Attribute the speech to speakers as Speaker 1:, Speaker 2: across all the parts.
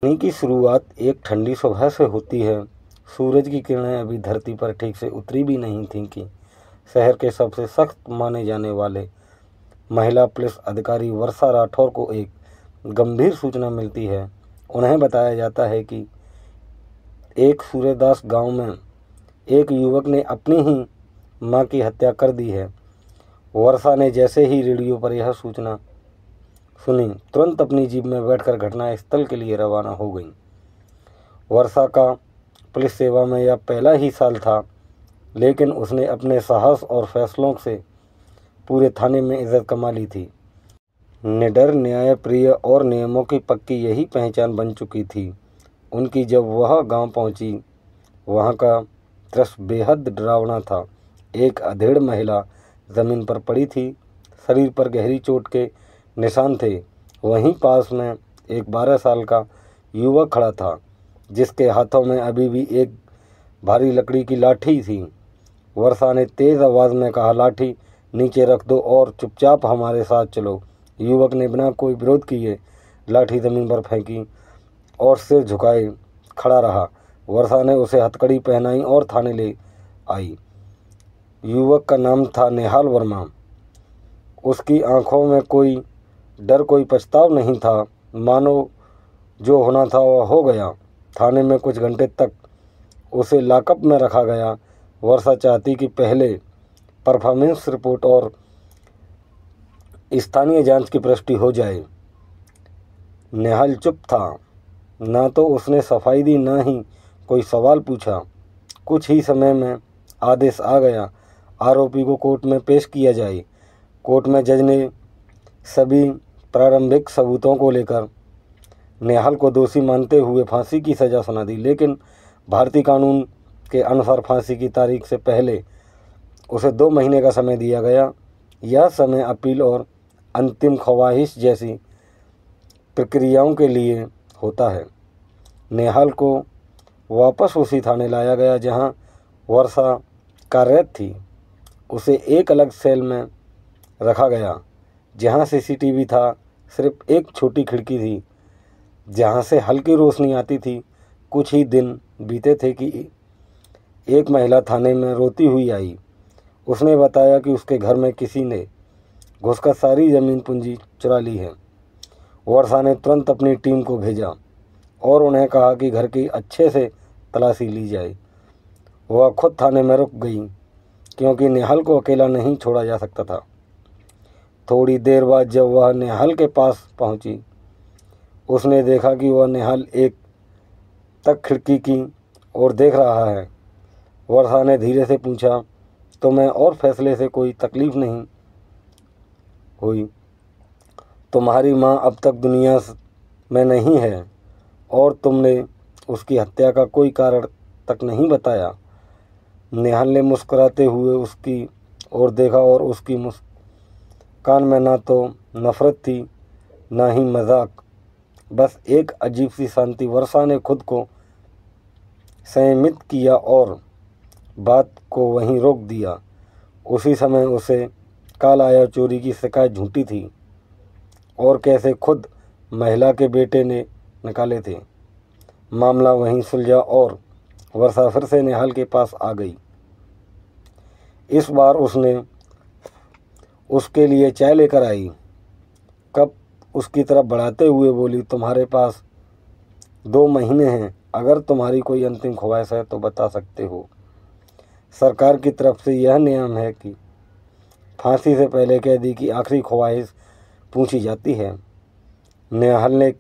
Speaker 1: दिन की शुरुआत एक ठंडी सुबह से होती है। सूरज की किरणें अभी धरती पर ठीक से उतरी भी नहीं थीं कि शहर के सबसे सख्त माने जाने वाले महिला पुलिस अधिकारी वर्षा राठौर को एक गंभीर सूचना मिलती है। उन्हें बताया जाता है कि एक सूर्यदास गांव में एक युवक ने अपनी ही मां की हत्या कर दी है। वर्षा ने जैसे ही रेडियो पर यह सूचना सुनी, तुरंत अपनी जीप में बैठकर घटनास्थल के लिए रवाना हो गई। वर्षा का पुलिस सेवा में यह पहला ही साल था, लेकिन उसने अपने साहस और फैसलों से पूरे थाने में इज्जत कमा ली थी। निडर, न्यायप्रिय और नियमों की पक्की यही पहचान बन चुकी थी उनकी। जब वह गांव पहुंची, वहां का दृश्य बेहद डरावना था। एक अधेड़ महिला जमीन पर पड़ी थी, शरीर पर गहरी चोट के निशान थे। वहीं पास में एक 12 साल का युवक खड़ा था, जिसके हाथों में अभी भी एक भारी लकड़ी की लाठी थी। वर्षा ने तेज आवाज में कहा, लाठी नीचे रख दो और चुपचाप हमारे साथ चलो। युवक ने बिना कोई विरोध किए लाठी जमीन पर फेंकी और सिर झुकाए खड़ा रहा। वर्षा ने उसे हथकड़ी पहनाई और थाने ले आई। युवक का नाम था नेहाल वर्मा। उसकी आंखों में कोई डर, कोई पछतावा नहीं था। मानो जो होना था वह हो गया। थाने में कुछ घंटे तक उसे लॉकअप में रखा गया। वर्षा चाहती कि पहले परफॉर्मेंस रिपोर्ट और स्थानीय जांच की पुष्टि हो जाए। नेहाल चुप था। ना तो उसने सफाई दी, ना ही कोई सवाल पूछा। कुछ ही समय में आदेश आ गया, आरोपी को कोर्ट में पेश किया जाए। कोर्ट में जज ने सभी प्रारंभिक सबूतों को लेकर नेहाल को दोषी मानते हुए फांसी की सज़ा सुना दी, लेकिन भारतीय कानून के अनुसार फांसी की तारीख से पहले उसे 2 महीने का समय दिया गया। यह समय अपील और अंतिम ख्वाहिश जैसी प्रक्रियाओं के लिए होता है। नेहाल को वापस उसी थाने लाया गया जहां वर्षा कार्यरत थी। उसे एक अलग सेल में रखा गया, जहां सीसीटीवी था। सिर्फ एक छोटी खिड़की थी जहां से हल्की रोशनी आती थी। कुछ ही दिन बीते थे कि एक महिला थाने में रोती हुई आई। उसने बताया कि उसके घर में किसी ने घुसकर सारी जमीन पूंजी चुरा ली है। वर्षा ने तुरंत अपनी टीम को भेजा और उन्हें कहा कि घर की अच्छे से तलाशी ली जाए। वह खुद थाने में रुक गई, क्योंकि नेहाल को अकेला नहीं छोड़ा जा सकता था। थोड़ी देर बाद जब वह नेहाल के पास पहुंची, उसने देखा कि वह नेहाल एक तक खिड़की की ओर देख रहा है। वर्षा ने धीरे से पूछा, तुम्हें और फैसले से कोई तकलीफ नहीं हुई? तुम्हारी माँ अब तक दुनिया में नहीं है और तुमने उसकी हत्या का कोई कारण तक नहीं बताया। नेहाल ने मुस्कुराते हुए उसकी ओर देखा और उसकी मुस्कान में ना तो नफरत थी, ना ही मजाक, बस एक अजीब सी शांति। वर्षा ने खुद को संयमित किया और बात को वहीं रोक दिया। उसी समय उसे कॉल आया, चोरी की शिकायत झूठी थी और कैसे खुद महिला के बेटे ने निकाले थे। मामला वहीं सुलझा और वर्षा फिर से नेहाल के पास आ गई। इस बार उसने उसके लिए चाय लेकर आई। कप उसकी तरफ बढ़ाते हुए बोली, तुम्हारे पास 2 महीने हैं। अगर तुम्हारी कोई अंतिम ख्वाहिश है तो बता सकते हो। सरकार की तरफ से यह नियम है कि फांसी से पहले कैदी की आखिरी ख्वाहिश पूछी जाती है। नेहाल ने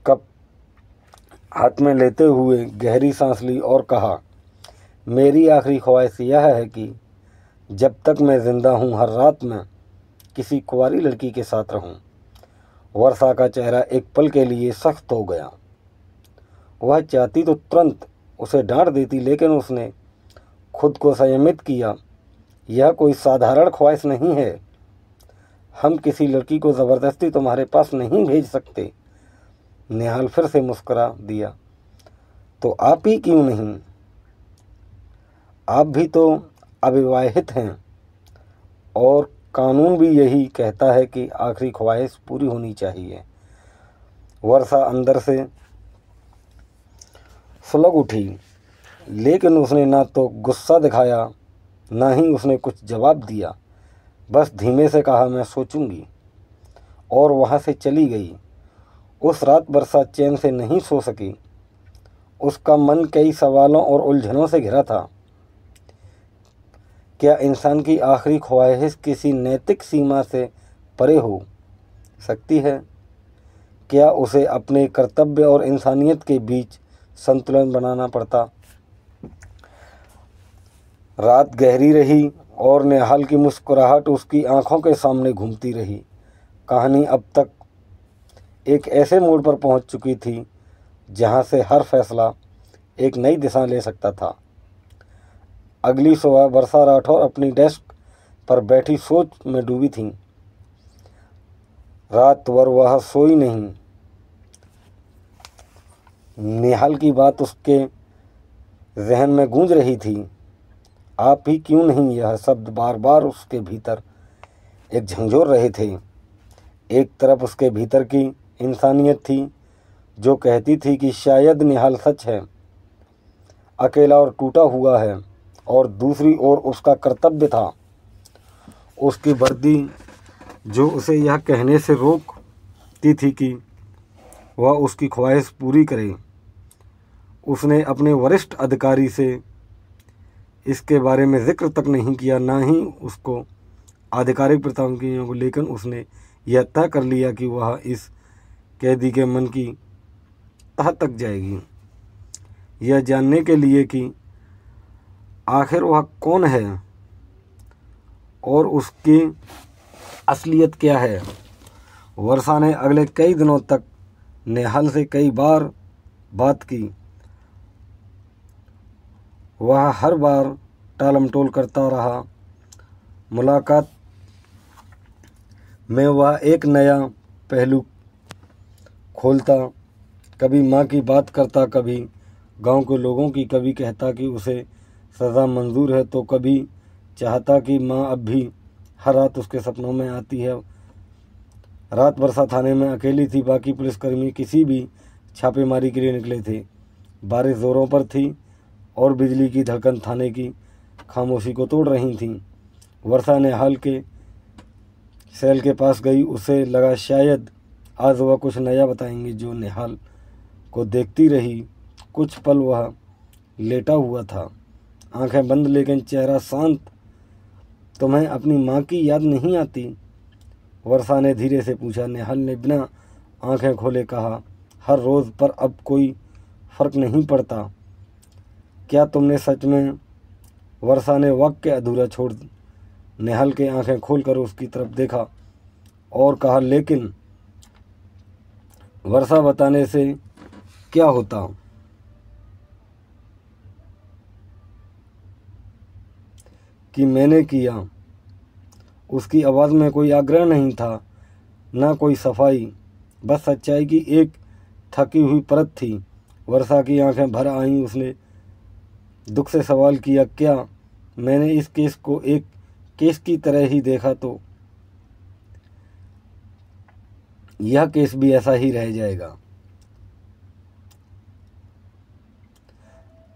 Speaker 1: कप हाथ में लेते हुए गहरी सांस ली और कहा, मेरी आखिरी ख्वाहिश यह है कि जब तक मैं जिंदा हूँ, हर रात में किसी कुंवारी लड़की के साथ रहूं। वर्षा का चेहरा एक पल के लिए सख्त हो गया। वह चाहती तो तुरंत उसे डांट देती, लेकिन उसने खुद को संयमित किया। यह कोई साधारण ख्वाहिश नहीं है। हम किसी लड़की को ज़बरदस्ती तुम्हारे पास नहीं भेज सकते। नेहाल फिर से मुस्कुरा दिया, तो आप ही क्यों नहीं? आप भी तो अविवाहित हैं और कानून भी यही कहता है कि आखिरी ख्वाहिश पूरी होनी चाहिए। वर्षा अंदर से सुलग उठी, लेकिन उसने ना तो गुस्सा दिखाया, ना ही उसने कुछ जवाब दिया। बस धीमे से कहा, मैं सोचूंगी, और वहाँ से चली गई। उस रात वर्षा चैन से नहीं सो सकी। उसका मन कई सवालों और उलझनों से घिरा था। क्या इंसान की आखिरी ख्वाहिश किसी नैतिक सीमा से परे हो सकती है? क्या उसे अपने कर्तव्य और इंसानियत के बीच संतुलन बनाना पड़ता? रात गहरी रही और नेहाल की मुस्कुराहट उसकी आंखों के सामने घूमती रही। कहानी अब तक एक ऐसे मोड़ पर पहुंच चुकी थी जहां से हर फैसला एक नई दिशा ले सकता था। अगली सुबह वर्षा राठौर अपनी डेस्क पर बैठी सोच में डूबी थी। रात भर वह सोई नहीं। नेहाल की बात उसके जहन में गूंज रही थी। आप ही क्यों नहीं, यह शब्द बार बार उसके भीतर एक झंझोर रहे थे। एक तरफ उसके भीतर की इंसानियत थी जो कहती थी कि शायद निहाल सच है, अकेला और टूटा हुआ है, और दूसरी ओर उसका कर्तव्य था, उसकी वर्दी, जो उसे यह कहने से रोकती थी कि वह उसकी ख्वाहिश पूरी करे। उसने अपने वरिष्ठ अधिकारी से इसके बारे में जिक्र तक नहीं किया, ना ही उसको आधिकारिक प्रतिक्रियाओं को, लेकिन उसने यह तय कर लिया कि वह इस कैदी के मन की तह तक जाएगी, यह जानने के लिए कि आखिर वह कौन है और उसकी असलियत क्या है। वर्षा ने अगले कई दिनों तक नेहाल से कई बार बात की। वह हर बार टालमटोल करता रहा। मुलाकात में वह एक नया पहलू खोलता, कभी माँ की बात करता, कभी गांव के लोगों की, कभी कहता कि उसे सज़ा मंजूर है, तो कभी चाहता कि माँ अब भी हर रात उसके सपनों में आती है। रात वर्षा थाने में अकेली थी। बाकी पुलिसकर्मी किसी भी छापेमारी के लिए निकले थे। बारिश ज़ोरों पर थी और बिजली की धड़कन थाने की खामोशी को तोड़ रही थी। वर्षा नेहाल के सेल के पास गई। उसे लगा शायद आज वह कुछ नया बताएंगे। जो नेहाल को देखती रही। कुछ पल वह लेटा हुआ था, आंखें बंद, लेकिन चेहरा शांत। तुम्हें अपनी माँ की याद नहीं आती? वर्षा ने धीरे से पूछा। नेहाल ने बिना आंखें खोले कहा, हर रोज़, पर अब कोई फर्क नहीं पड़ता। क्या तुमने सच में? वर्षा ने वाक्य अधूरा छोड़ नेहाल के आंखें खोलकर उसकी तरफ देखा और कहा, लेकिन वर्षा बताने से क्या होता? कि मैंने किया। उसकी आवाज़ में कोई आग्रह नहीं था, ना कोई सफाई, बस सच्चाई की एक थकी हुई परत थी। वर्षा की आंखें भर आईं। उसने दुख से सवाल किया, क्या मैंने इस केस को एक केस की तरह ही देखा तो यह केस भी ऐसा ही रह जाएगा?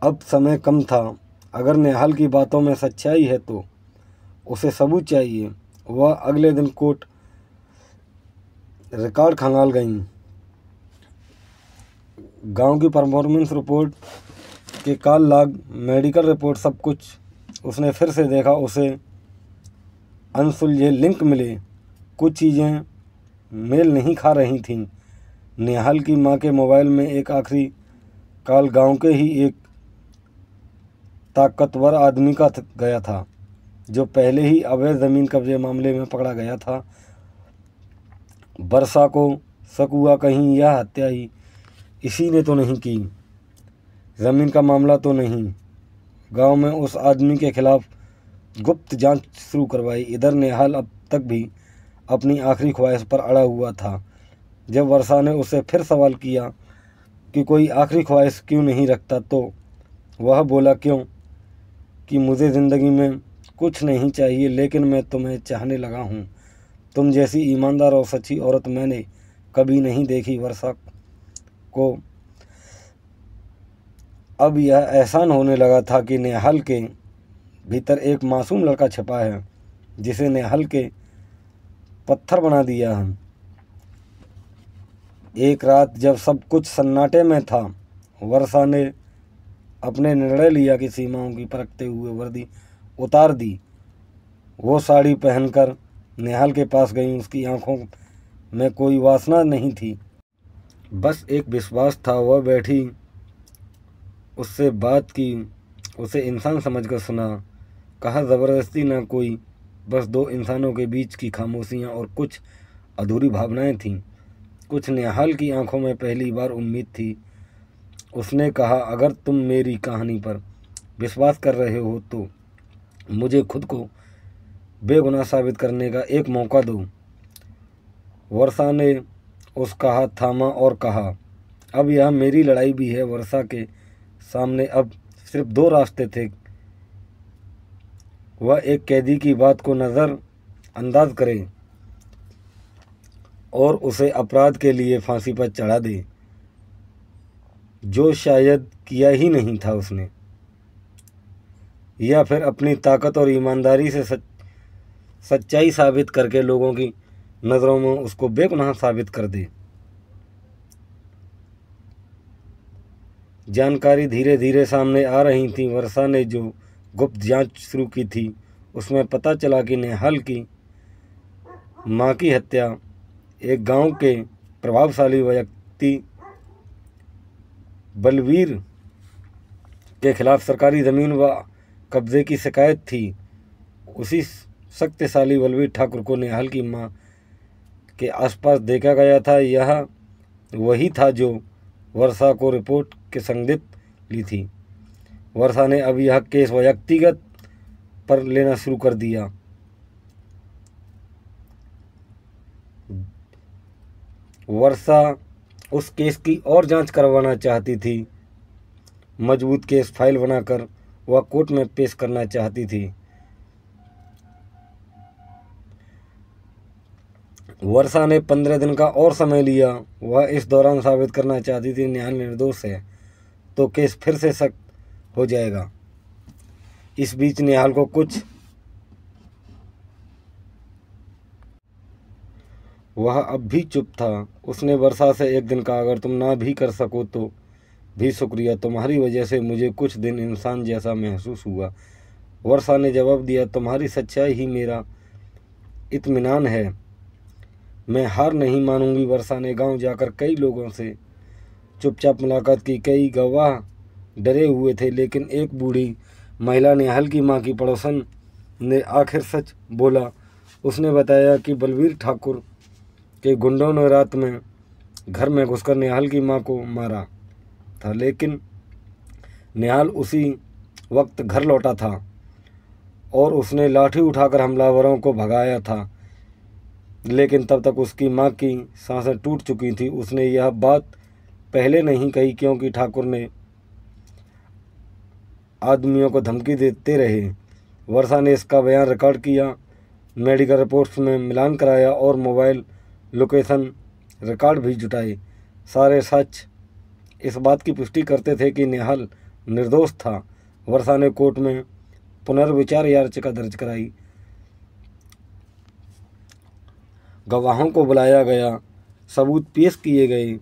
Speaker 1: अब समय कम था। अगर नेहाल की बातों में सच्चाई है तो उसे सबूत चाहिए। वह अगले दिन कोर्ट रिकॉर्ड खंगाल गई। गांव की परफॉर्मेंस रिपोर्ट के कॉल लॉग, मेडिकल रिपोर्ट, सब कुछ उसने फिर से देखा। उसे अनसुलझे लिंक मिले। कुछ चीज़ें मेल नहीं खा रही थीं। नेहाल की माँ के मोबाइल में एक आखिरी कॉल गांव के ही एक ताकतवर आदमी का गया था, जो पहले ही अवैध ज़मीन कब्जे मामले में पकड़ा गया था। वर्षा को शक हुआ, कहीं यह हत्या ही इसी ने तो नहीं की। ज़मीन का मामला तो नहीं। गांव में उस आदमी के खिलाफ गुप्त जांच शुरू करवाई। इधर नेहाल अब तक भी अपनी आखिरी ख्वाहिश पर अड़ा हुआ था। जब वर्षा ने उससे फिर सवाल किया कि कोई आखिरी ख्वाहिश क्यों नहीं रखता, तो वह बोला, क्यों कि मुझे ज़िंदगी में कुछ नहीं चाहिए, लेकिन मैं तुम्हें चाहने लगा हूँ। तुम जैसी ईमानदार और सच्ची औरत मैंने कभी नहीं देखी। वर्षा को अब यह एहसान होने लगा था कि नेहाल के भीतर एक मासूम लड़का छिपा है जिसे नेहाल के पत्थर बना दिया है। एक रात जब सब कुछ सन्नाटे में था, वर्षा ने अपने निर्णय लिया कि सीमाओं की परखते हुए वर्दी उतार दी। वो साड़ी पहनकर नेहाल के पास गई। उसकी आंखों में कोई वासना नहीं थी, बस एक विश्वास था। वह बैठी, उससे बात की, उसे इंसान समझकर सुना। कहा ज़बरदस्ती ना कोई, बस दो इंसानों के बीच की खामोशियाँ और कुछ अधूरी भावनाएं थीं। कुछ नेहाल की आंखों में पहली बार उम्मीद थी। उसने कहा, अगर तुम मेरी कहानी पर विश्वास कर रहे हो तो मुझे खुद को बेगुनाह साबित करने का एक मौका दो। वर्षा ने उसका हाथ थामा और कहा, अब यह मेरी लड़ाई भी है। वर्षा के सामने अब सिर्फ दो रास्ते थे। वह एक कैदी की बात को नज़र अंदाज करे और उसे अपराध के लिए फांसी पर चढ़ा दे, जो शायद किया ही नहीं था उसने, या फिर अपनी ताकत और ईमानदारी से सच्चाई साबित करके लोगों की नज़रों में उसको बेगुनाह साबित कर दे। जानकारी धीरे धीरे सामने आ रही थी। वर्षा ने जो गुप्त जांच शुरू की थी उसमें पता चला कि नेहाल की मां की हत्या एक गांव के प्रभावशाली व्यक्ति बलवीर के खिलाफ सरकारी ज़मीन व कब्जे की शिकायत थी। उसी शक्तिशाली बलवीर ठाकुर को नेहाल की मां के आसपास देखा गया था। यह वही था जो वर्षा को रिपोर्ट के संदिग्ध ली थी। वर्षा ने अब यह केस व्यक्तिगत पर लेना शुरू कर दिया। वर्षा उस केस की और जांच करवाना चाहती थी। मजबूत केस फाइल बनाकर वह कोर्ट में पेश करना चाहती थी। वर्षा ने 15 दिन का और समय लिया। वह इस दौरान साबित करना चाहती थी नेहाल निर्दोष है तो केस फिर से सख्त हो जाएगा। इस बीच नेहाल को कुछ वह अब भी चुप था। उसने वर्षा से एक दिन कहा, अगर तुम ना भी कर सको तो भी शुक्रिया, तुम्हारी वजह से मुझे कुछ दिन इंसान जैसा महसूस हुआ। वर्षा ने जवाब दिया, तुम्हारी सच्चाई ही मेरा इत्मीनान है, मैं हार नहीं मानूंगी। वर्षा ने गांव जाकर कई लोगों से चुपचाप मुलाकात की। कई गवाह डरे हुए थे, लेकिन एक बूढ़ी महिला नेहाल की मां की पड़ोसन ने आखिर सच बोला। उसने बताया कि बलवीर ठाकुर के गुंडों ने रात में घर में घुसकर नेहाल की मां को मारा था, लेकिन नेहाल उसी वक्त घर लौटा था और उसने लाठी उठाकर हमलावरों को भगाया था, लेकिन तब तक उसकी मां की सांसें टूट चुकी थी। उसने यह बात पहले नहीं कही क्योंकि ठाकुर ने आदमियों को धमकी देते रहे। वर्षा ने इसका बयान रिकॉर्ड किया, मेडिकल रिपोर्ट्स में मिलान कराया और मोबाइल लोकेशन रिकॉर्ड भी जुटाए। सारे सच इस बात की पुष्टि करते थे कि नेहाल निर्दोष था। वर्षा ने कोर्ट में पुनर्विचार याचिका दर्ज कराई। गवाहों को बुलाया गया, सबूत पेश किए गए,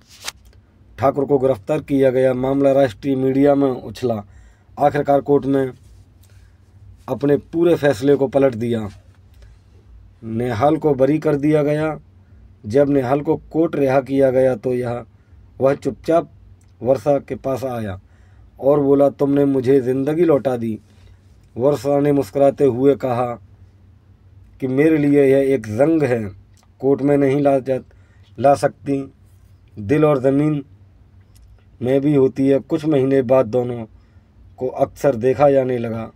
Speaker 1: ठाकुर को गिरफ्तार किया गया। मामला राष्ट्रीय मीडिया में उछला। आखिरकार कोर्ट में अपने पूरे फैसले को पलट दिया। नेहाल को बरी कर दिया गया। जब नेहाल को कोर्ट रिहा किया गया तो वह चुपचाप वर्षा के पास आया और बोला, तुमने मुझे ज़िंदगी लौटा दी। वर्षा ने मुस्कुराते हुए कहा कि मेरे लिए यह एक जंग है, कोर्ट में नहीं ला सकती, दिल और ज़मीन में भी होती है। कुछ महीने बाद दोनों को अक्सर देखा जाने लगा।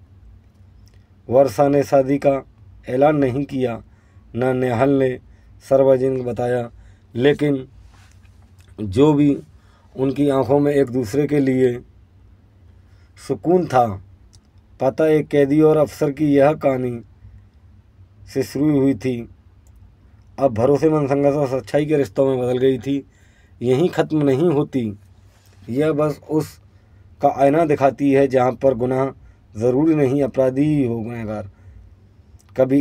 Speaker 1: वर्षा ने शादी का ऐलान नहीं किया, न नेहाल ने सार्वजनिक बताया, लेकिन जो भी उनकी आंखों में एक दूसरे के लिए सुकून था। पता एक कैदी और अफसर की यह कहानी से शुरू हुई थी, अब भरोसेमंद संघर्ष और सच्चाई के रिश्तों में बदल गई थी। यहीं ख़त्म नहीं होती। यह बस उस का आईना दिखाती है जहाँ पर गुनाह ज़रूरी नहीं अपराधी ही हो गुनहगार। कभी